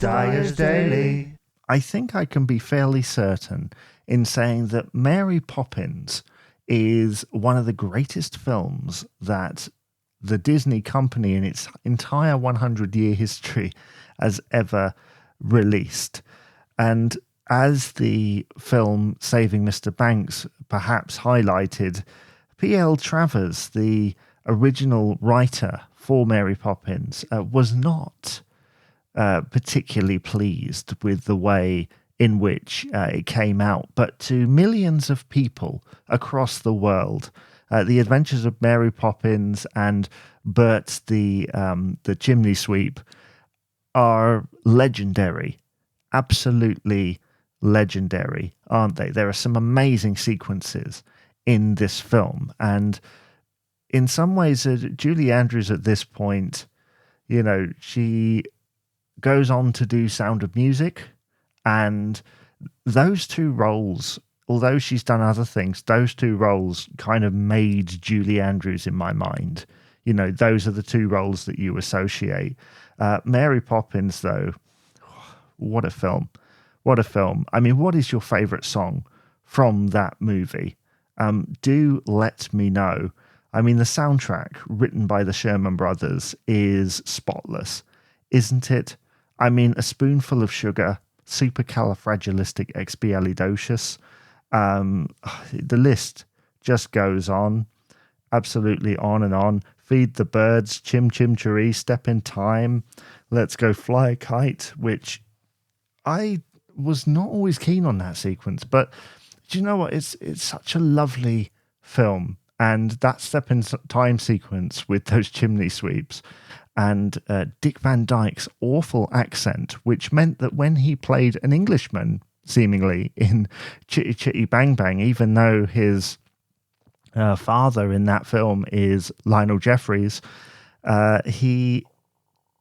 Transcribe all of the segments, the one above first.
Dyer's Daily. I think I can be fairly certain in saying that Mary Poppins is one of the greatest films that the Disney company in its entire 100-year history has ever released. And as the film Saving Mr. Banks perhaps highlighted, P.L. Travers, the original writer for Mary Poppins, was not particularly pleased with the way in which it came out. But to millions of people across the world, The Adventures of Mary Poppins and Bert the Chimney Sweep are legendary, absolutely legendary, aren't they? There are some amazing sequences in this film, and in some ways, Julie Andrews at this point, she goes on to do Sound of Music, and those two roles, although she's done other things, those two roles kind of made Julie Andrews in my mind. Those are the two roles that you associate. Mary Poppins, though, what a film. What a film. I mean, what is your favourite song from that movie? Do let me know. I mean, the soundtrack written by the Sherman Brothers is spotless, isn't it? I mean, A Spoonful of Sugar, Supercalifragilisticexpialidocious. The list just goes on, absolutely on and on. Feed the Birds, Chim Chim Cheree, Step in Time, Let's Go Fly a Kite, which I was not always keen on that sequence, but do you know what? It's such a lovely film. And that Step in Time sequence with those chimney sweeps and Dick Van Dyke's awful accent, which meant that when he played an Englishman, seemingly, in Chitty Chitty Bang Bang, even though his father in that film is Lionel Jeffries, he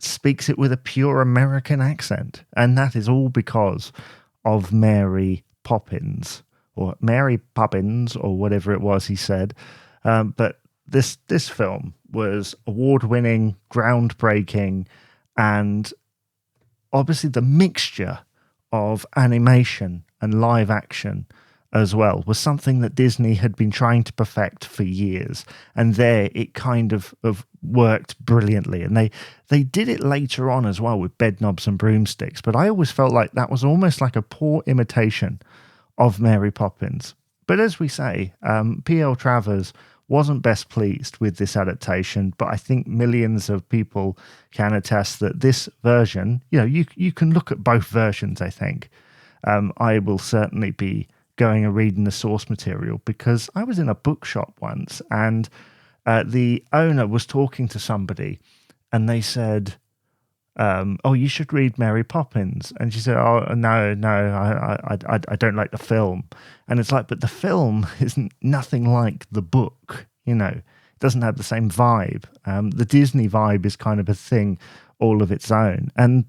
speaks it with a pure American accent. And that is all because of Mary Poppins, or Mary Poppins, or whatever it was he said. But this film was award-winning, groundbreaking, and obviously the mixture of animation and live action as well was something that Disney had been trying to perfect for years. And there it kind of worked brilliantly. And they did it later on as well with Bedknobs and Broomsticks. But I always felt like that was almost like a poor imitation of Mary Poppins. But as we say, P.L. Travers wasn't best pleased with this adaptation, but I think millions of people can attest that this version, you can look at both versions, I think. I will certainly be going and reading the source material, because I was in a bookshop once and the owner was talking to somebody and they said, you should read Mary Poppins. And she said, no, I don't like the film. And it's like, but the film isn't nothing like the book, it doesn't have the same vibe. The Disney vibe is kind of a thing all of its own. And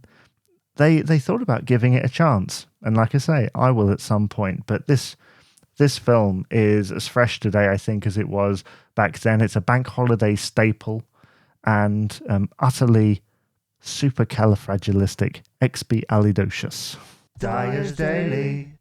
they thought about giving it a chance. And like I say, I will at some point. But this film is as fresh today, I think, as it was back then. It's a bank holiday staple and utterly supercalifragilisticexpialidocious. Dyer's Daily.